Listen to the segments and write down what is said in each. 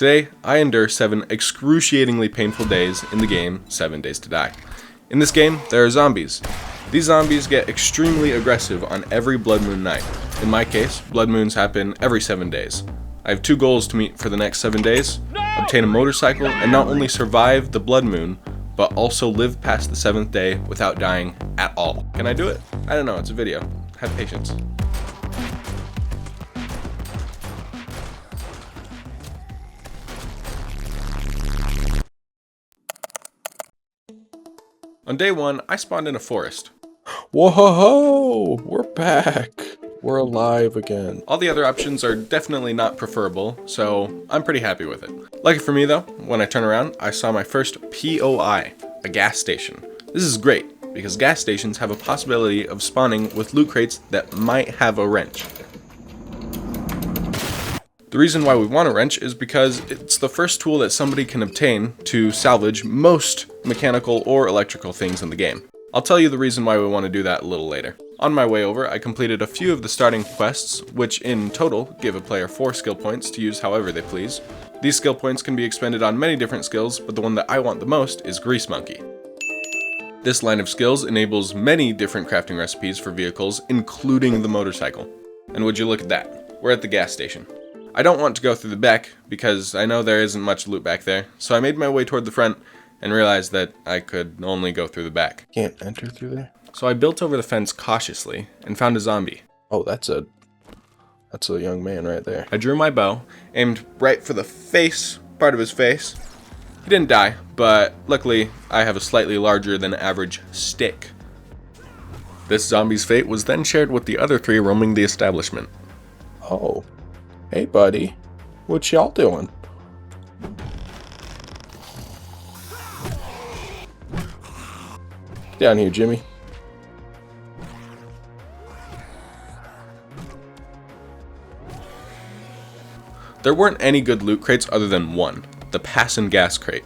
Today, I endure 7 excruciatingly painful days in the game 7 Days to Die. In this game, there are zombies. These zombies get extremely aggressive on every blood moon night. In my case, blood moons happen every 7 days. I have 2 goals to meet for the next 7 days: obtain a motorcycle and not only survive the blood moon, but also live past the 7th day without dying at all. Can I do it? I don't know, it's a video. Have patience. On day 1, I spawned in a forest. Whoa, we're back. We're alive again. All the other options are definitely not preferable, so I'm pretty happy with it. Lucky for me though, when I turn around, I saw my first POI, a gas station. This is great, because gas stations have a possibility of spawning with loot crates that might have a wrench. The reason why we want a wrench is because it's the first tool that somebody can obtain to salvage most mechanical or electrical things in the game. I'll tell you the reason why we want to do that a little later. On my way over, I completed a few of the starting quests, which in total give a player 4 skill points to use however they please. These skill points can be expended on many different skills, but the one that I want the most is Grease Monkey. This line of skills enables many different crafting recipes for vehicles, including the motorcycle. And would you look at that, we're at the gas station. I don't want to go through the back, because I know there isn't much loot back there, so I made my way toward the front and realized that I could only go through the back. Can't enter through there? So I built over the fence cautiously and found a zombie. Oh, that's a young man right there. I drew my bow, aimed right for the face, part of his face. He didn't die, but luckily I have a slightly larger than average stick. This zombie's fate was then shared with the other 3 roaming the establishment. Oh. Hey, buddy. What y'all doing? Down here, Jimmy. There weren't any good loot crates other than one, the Pass and Gas crate.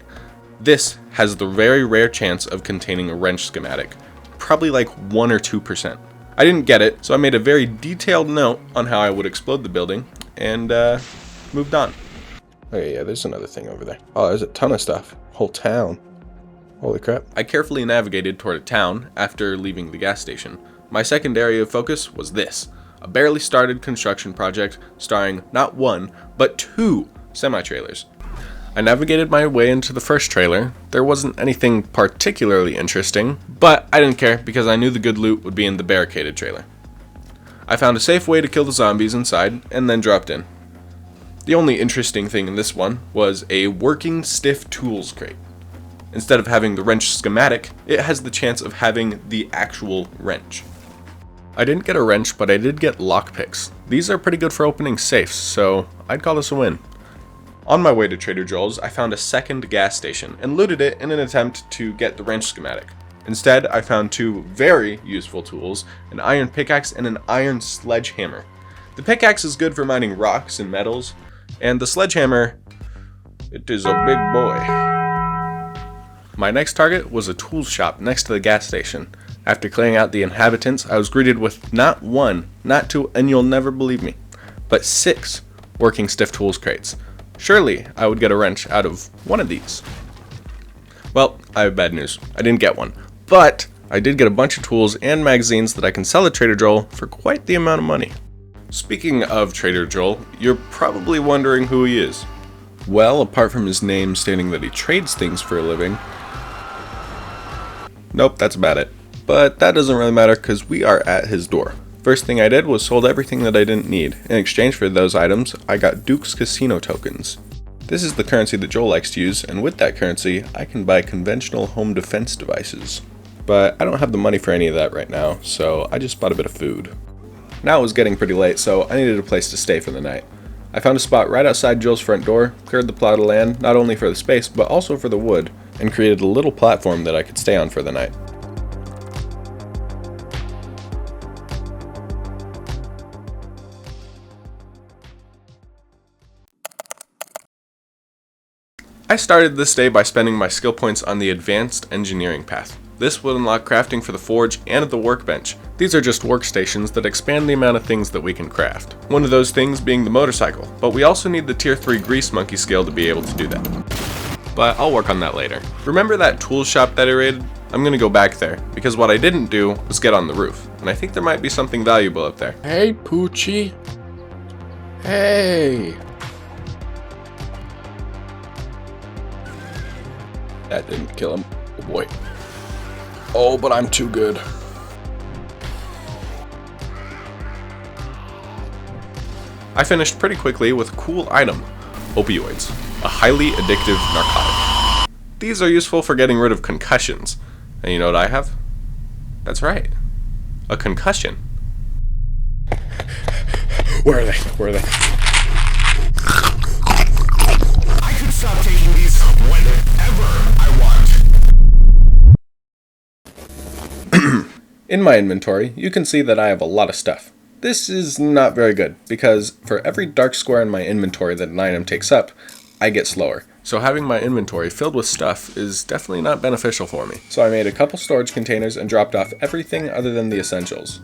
This has the very rare chance of containing a wrench schematic, probably like 1 or 2%. I didn't get it, so I made a very detailed note on how I would explode the building, and moved on. Okay, yeah, there's another thing over there. Oh, there's a ton of stuff. Whole town. Holy crap. I carefully navigated toward a town after leaving the gas station. My second area of focus was this, a barely started construction project starring not 1, but 2 semi-trailers. I navigated my way into the first trailer. There wasn't anything particularly interesting, but I didn't care because I knew the good loot would be in the barricaded trailer. I found a safe way to kill the zombies inside and then dropped in. The only interesting thing in this one was a working stiff tools crate. Instead of having the wrench schematic, it has the chance of having the actual wrench. I didn't get a wrench, but I did get lockpicks. These are pretty good for opening safes, so I'd call this a win. On my way to Trader Joel's, I found a second gas station and looted it in an attempt to get the wrench schematic. Instead, I found 2 very useful tools, an iron pickaxe and an iron sledgehammer. The pickaxe is good for mining rocks and metals, and the sledgehammer, it is a big boy. My next target was a tools shop next to the gas station. After clearing out the inhabitants, I was greeted with not 1, not 2, and you'll never believe me, but 6 working stiff tools crates. Surely I would get a wrench out of one of these. Well, I have bad news. I didn't get one. But I did get a bunch of tools and magazines that I can sell at Trader Joel for quite the amount of money. Speaking of Trader Joel, you're probably wondering who he is. Well, apart from his name stating that he trades things for a living, nope, that's about it. But that doesn't really matter because we are at his door. First thing I did was sold everything that I didn't need. In exchange for those items, I got Duke's Casino tokens. This is the currency that Joel likes to use, and with that currency, I can buy conventional home defense devices. But I don't have the money for any of that right now, so I just bought a bit of food. Now it was getting pretty late, so I needed a place to stay for the night. I found a spot right outside Joel's front door, cleared the plot of land, not only for the space, but also for the wood, and created a little platform that I could stay on for the night. I started this day by spending my skill points on the advanced engineering path. This would unlock crafting for the forge and the workbench. These are just workstations that expand the amount of things that we can craft. One of those things being the motorcycle, but we also need the tier 3 grease monkey skill to be able to do that. But I'll work on that later. Remember that tool shop that I raided? I'm gonna go back there, because what I didn't do was get on the roof, and I think there might be something valuable up there. Hey, Poochie. Hey. That didn't kill him. Oh boy. Oh, but I'm too good. I finished pretty quickly with a cool item, opioids, a highly addictive narcotic. These are useful for getting rid of concussions. And you know what I have? That's right, a concussion. Where are they? Where are they? I could stop taking these whenever I want. In my inventory, you can see that I have a lot of stuff. This is not very good, because for every dark square in my inventory that an item takes up, I get slower. So having my inventory filled with stuff is definitely not beneficial for me. So I made a couple storage containers and dropped off everything other than the essentials.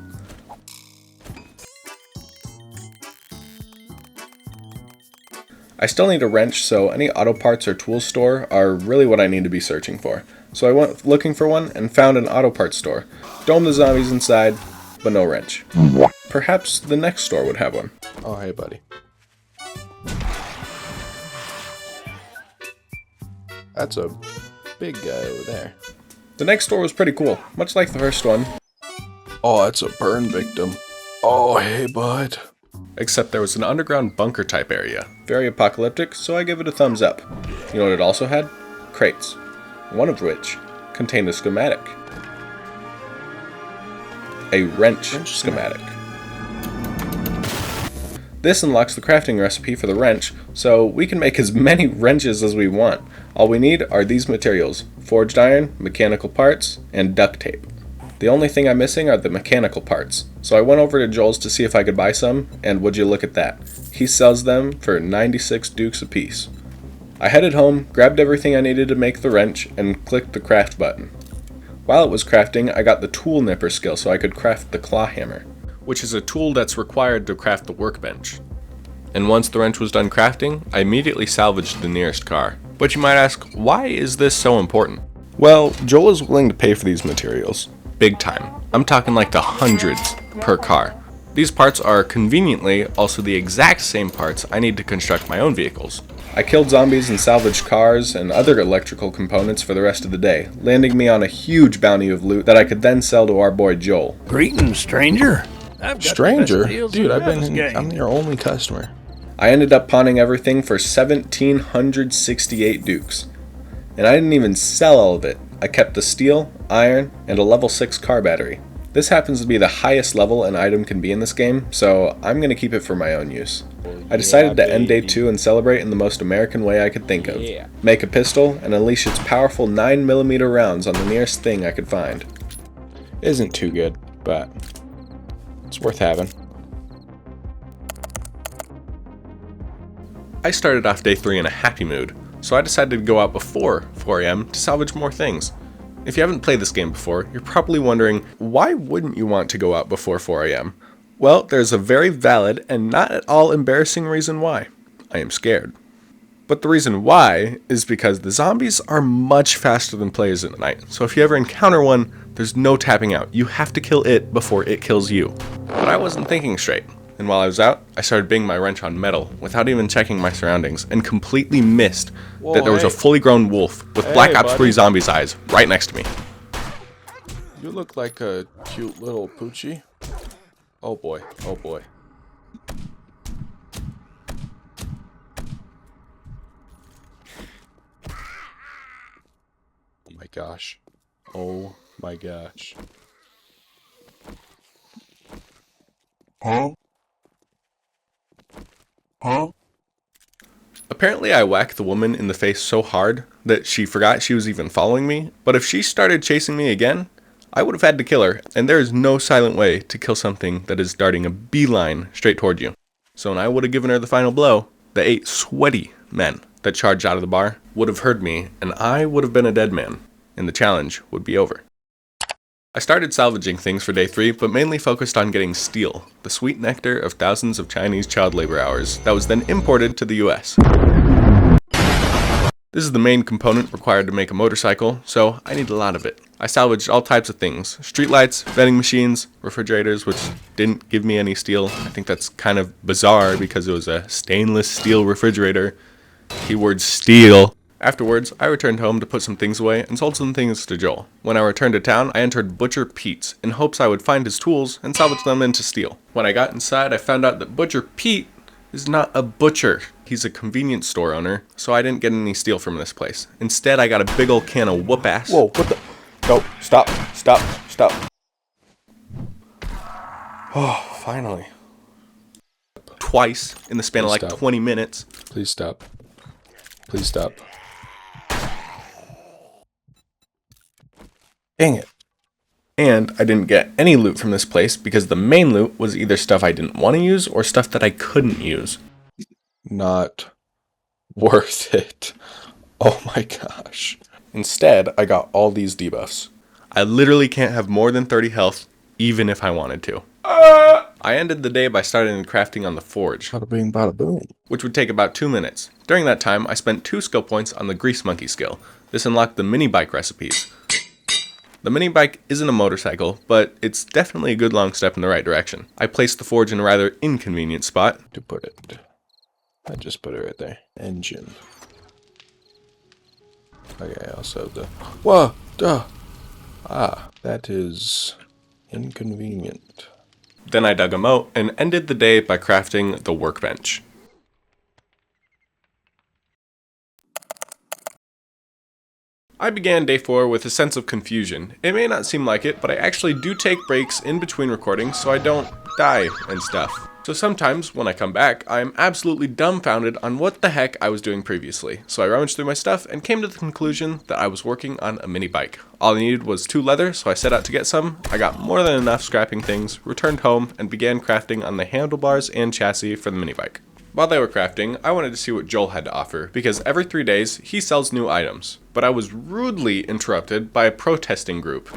I still need a wrench, so any auto parts or tool store are really what I need to be searching for. So I went looking for one and found an auto parts store. Domed the zombies inside, but no wrench. Perhaps the next store would have one. Oh, hey, buddy. That's a big guy over there. The next store was pretty cool, much like the first one, Oh, that's a burn victim. Oh, hey, bud. except there was an underground bunker type area. Very apocalyptic, so I give it a thumbs up. You know what it also had? Crates, one of which contained a schematic. A wrench schematic. This unlocks the crafting recipe for the wrench, so we can make as many wrenches as we want. All we need are these materials: forged iron, mechanical parts, and duct tape. The only thing I'm missing are the mechanical parts, so I went over to Joel's to see if I could buy some, and would you look at that, he sells them for 96 dukes apiece. I headed home, grabbed everything I needed to make the wrench, and clicked the craft button. While it was crafting, I got the tool nipper skill so I could craft the claw hammer, which is a tool that's required to craft the workbench. And once the wrench was done crafting, I immediately salvaged the nearest car. But you might ask, why is this so important? Well, Joel is willing to pay for these materials. Big time. I'm talking like the hundreds per car. These parts are conveniently also the exact same parts I need to construct my own vehicles. I killed zombies and salvaged cars and other electrical components for the rest of the day, landing me on a huge bounty of loot that I could then sell to our boy Joel. Greetings, stranger. I've got the Stranger? best deals Dude, in I've been this game. I'm your only customer. I ended up pawning everything for 1,768 dukes. And I didn't even sell all of it. I kept the steel, iron, and a level 6 car battery. This happens to be the highest level an item can be in this game, so I'm going to keep it for my own use. I decided to end day 2 and celebrate in the most American way I could think of. Make a pistol and unleash its powerful 9mm rounds on the nearest thing I could find. Isn't too good, but it's worth having. I started off day 3 in a happy mood, so I decided to go out before 4 AM to salvage more things. If you haven't played this game before, you're probably wondering, why wouldn't you want to go out before 4 AM? Well, there's a very valid and not at all embarrassing reason why. I am scared. But the reason why is because the zombies are much faster than players at night, so if you ever encounter one, there's no tapping out. You have to kill it before it kills you. But I wasn't thinking straight. And while I was out, I started banging my wrench on metal without even checking my surroundings, and completely missed that there was a fully grown wolf with Black Ops 3 zombies' eyes right next to me. You look like a cute little Poochie. Oh boy, oh boy. Oh my gosh. Oh my gosh. Apparently I whacked the woman in the face so hard that she forgot she was even following me, but if she started chasing me again, I would have had to kill her, and there is no silent way to kill something that is darting a beeline straight toward you. So when I would have given her the final blow, the 8 sweaty men that charged out of the bar would have heard me, and I would have been a dead man, and the challenge would be over. I started salvaging things for day 3, but mainly focused on getting steel, the sweet nectar of thousands of Chinese child labor hours that was then imported to the US. This is the main component required to make a motorcycle, so I need a lot of it. I salvaged all types of things: streetlights, vending machines, refrigerators, which didn't give me any steel. I think that's kind of bizarre because it was a stainless steel refrigerator. Keyword steel. Afterwards, I returned home to put some things away and sold some things to Joel. When I returned to town, I entered Butcher Pete's in hopes I would find his tools and salvage them into steel. When I got inside, I found out that Butcher Pete is not a butcher. He's a convenience store owner, so I didn't get any steel from this place. Instead, I got a big ol' can of whoop ass. Whoa, what the? No, stop. Oh, finally. Twice in the span of like Stop. 20 minutes. Please stop. Please stop. Dang it. And I didn't get any loot from this place because the main loot was either stuff I didn't want to use or stuff that I couldn't use. Not worth it. Oh my gosh. Instead, I got all these debuffs. I literally can't have more than 30 health, even if I wanted to. I ended the day by starting crafting on the forge, Bada bing, bada boom. which would take about 2 minutes. During that time, I spent 2 skill points on the Grease Monkey skill. This unlocked the mini bike recipes. The mini bike isn't a motorcycle, but it's definitely a good long step in the right direction. I placed the forge in a rather inconvenient spot. To put it. I just put it right there. Engine. Okay, also the... Whoa! Duh! Ah, that is inconvenient. Then I dug a moat and ended the day by crafting the workbench. I began day 4 with a sense of confusion. It may not seem like it, but I actually do take breaks in between recordings so I don't die and stuff. So sometimes, when I come back, I am absolutely dumbfounded on what the heck I was doing previously. So I rummaged through my stuff and came to the conclusion that I was working on a mini bike. All I needed was 2 leather, so I set out to get some. I got more than enough scrapping things, returned home, and began crafting on the handlebars and chassis for the mini bike. While they were crafting, I wanted to see what Joel had to offer, because every 3 days, he sells new items. But I was rudely interrupted by a protesting group.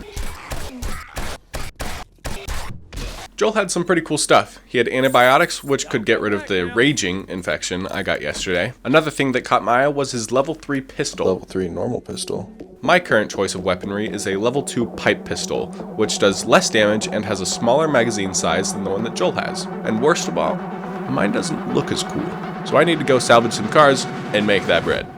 Joel had some pretty cool stuff. He had antibiotics, which could get rid of the raging infection I got yesterday. Another thing that caught my eye was his level 3 pistol. Level 3 normal pistol. My current choice of weaponry is a level 2 pipe pistol, which does less damage and has a smaller magazine size than the one that Joel has. And worst of all, mine doesn't look as cool. So I need to go salvage some cars and make that bread.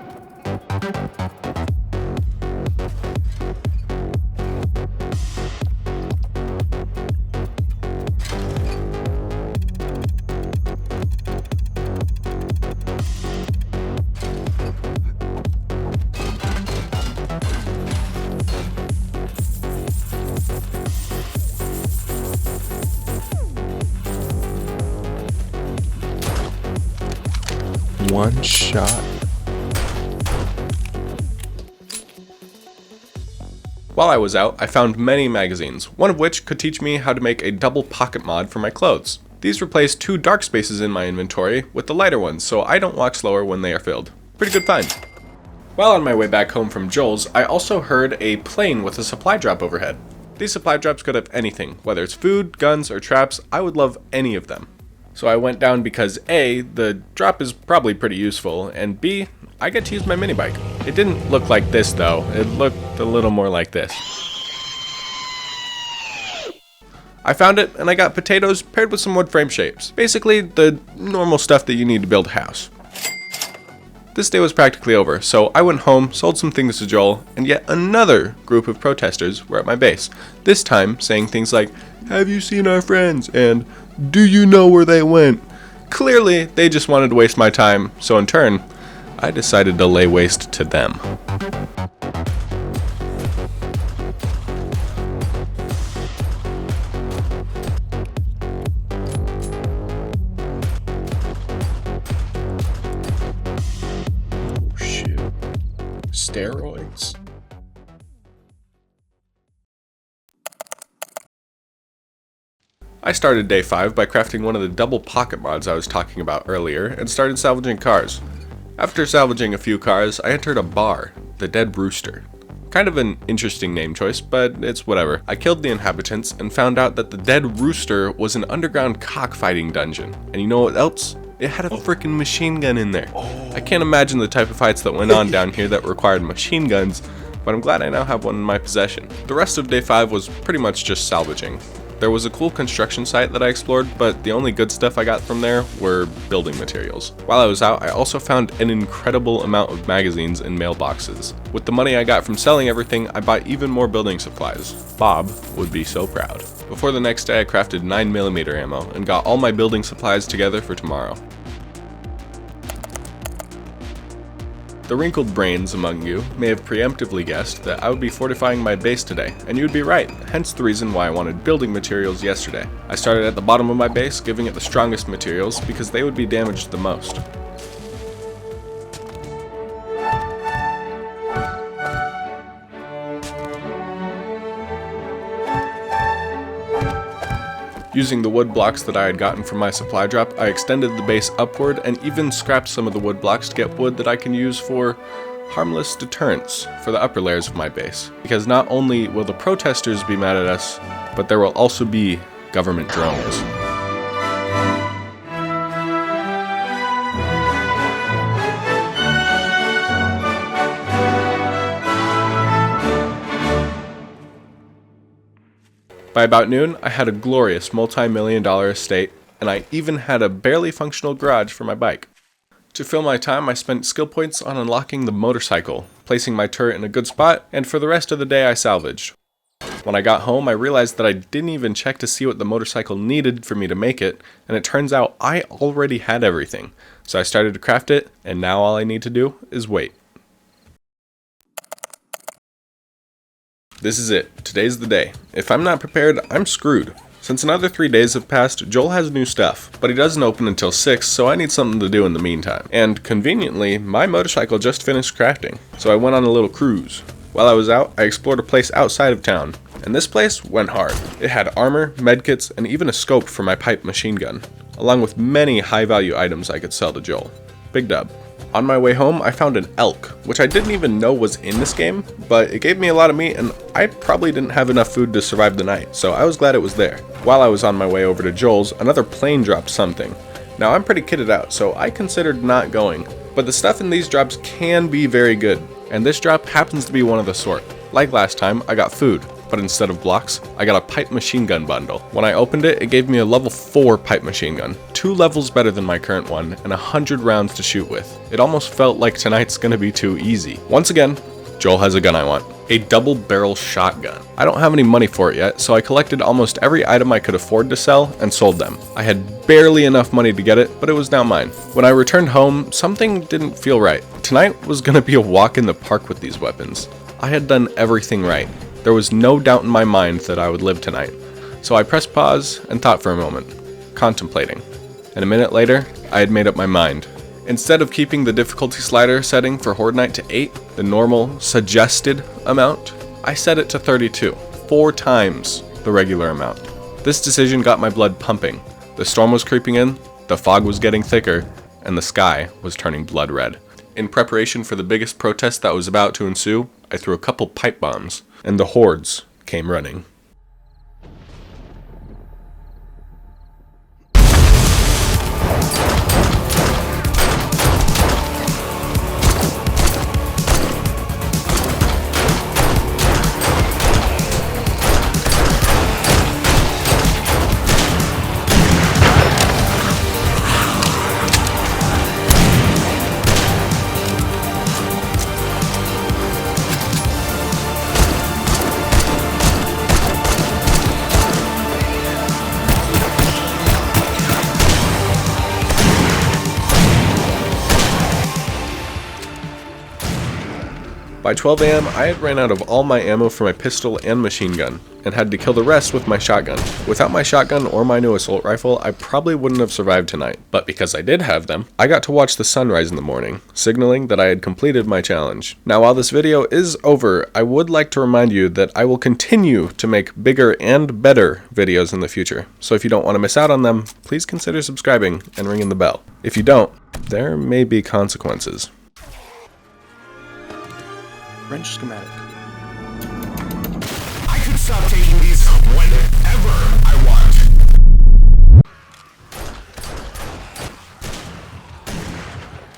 One shot. While I was out, I found many magazines, one of which could teach me how to make a double pocket mod for my clothes. These replace 2 dark spaces in my inventory with the lighter ones, so I don't walk slower when they are filled. Pretty good find. While on my way back home from Joel's, I also heard a plane with a supply drop overhead. These supply drops could have anything, whether it's food, guns, or traps. I would love any of them. So I went down because A, the drop is probably pretty useful, and B, I get to use my mini bike. It didn't look like this though, it looked a little more like this. I found it and I got potatoes paired with some wood frame shapes. Basically the normal stuff that you need to build a house. This day was practically over, so I went home, sold some things to Joel, and yet another group of protesters were at my base. This time saying things like, "Have you seen our friends?" and "Do you know where they went?" Clearly, they just wanted to waste my time, so in turn, I decided to lay waste to them. Oh shit. Steroids? I started day 5 by crafting one of the double pocket mods I was talking about earlier and started salvaging cars. After salvaging a few cars, I entered a bar, the Dead Rooster. Kind Kind of an interesting name choice, but it's whatever. I killed the inhabitants and found out that the dead rooster was an underground cockfighting dungeon. And you know what else? It had a freaking machine gun in there. I can't imagine the type of fights that went on down here that required machine guns, but I'm glad I now have one in my possession. The rest of day 5 was pretty much just salvaging. There was a cool construction site that I explored, but the only good stuff I got from there were building materials. While I was out, I also found an incredible amount of magazines and mailboxes. With the money I got from selling everything, I bought even more building supplies. Bob would be so proud. Before the next day, I crafted 9mm ammo and got all my building supplies together for tomorrow. The wrinkled brains among you may have preemptively guessed that I would be fortifying my base today, and you would be right, hence the reason why I wanted building materials yesterday. I started at the bottom of my base, giving it the strongest materials because they would be damaged the most. Using the wood blocks that I had gotten from my supply drop, I extended the base upward and even scrapped some of the wood blocks to get wood that I can use for harmless deterrence for the upper layers of my base. Because not only will the protesters be mad at us, but there will also be government drones. By about noon, I had a glorious multi-million-dollar estate, and I even had a barely functional garage for my bike. To fill my time, I spent skill points on unlocking the motorcycle, placing my turret in a good spot, and for the rest of the day I salvaged. When I got home, I realized that I didn't even check to see what the motorcycle needed for me to make it, and it turns out I already had everything. So I started to craft it, and now all I need to do is wait. This is it. Today's the day. If I'm not prepared, I'm screwed. Since another 3 days have passed, Joel has new stuff, but he doesn't open until 6, so I need something to do in the meantime. And conveniently, my motorcycle just finished crafting, so I went on a little cruise. While I was out, I explored a place outside of town, and this place went hard. It had armor, medkits, and even a scope for my pipe machine gun, along with many high-value items I could sell to Joel. Big dub. On my way home, I found an elk, which I didn't even know was in this game, but it gave me a lot of meat and I probably didn't have enough food to survive the night, so I was glad it was there. While I was on my way over to Joel's, another plane dropped something. Now I'm pretty kitted out, so I considered not going, but the stuff in these drops can be very good, and this drop happens to be one of the sort. Like last time, I got food, but instead of blocks, I got a pipe machine gun bundle. When I opened it, it gave me a level 4 pipe machine gun, 2 levels better than my current one, and 100 rounds to shoot with. It almost felt like tonight's gonna be too easy. Once again, Joel has a gun I want. A double barrel shotgun. I don't have any money for it yet, so I collected almost every item I could afford to sell and sold them. I had barely enough money to get it, but it was now mine. When I returned home, something didn't feel right. Tonight was gonna be a walk in the park with these weapons. I had done everything right. There was no doubt in my mind that I would live tonight. So I pressed pause and thought for a moment, contemplating. And a minute later, I had made up my mind. Instead of keeping the difficulty slider setting for Horde Night to 8, the normal suggested amount, I set it to 32, 4 times the regular amount. This decision got my blood pumping. The storm was creeping in, the fog was getting thicker, and the sky was turning blood red. In preparation for the biggest protest that was about to ensue, I threw a couple pipe bombs, and the hordes came running. By 12 a.m., I had ran out of all my ammo for my pistol and machine gun, and had to kill the rest with my shotgun. Without my shotgun or my new assault rifle, I probably wouldn't have survived tonight, but because I did have them, I got to watch the sunrise in the morning, signaling that I had completed my challenge. Now while this video is over, I would like to remind you that I will continue to make bigger and better videos in the future, so if you don't want to miss out on them, please consider subscribing and ringing the bell. If you don't, there may be consequences. Wrench schematic. stop taking these whenever I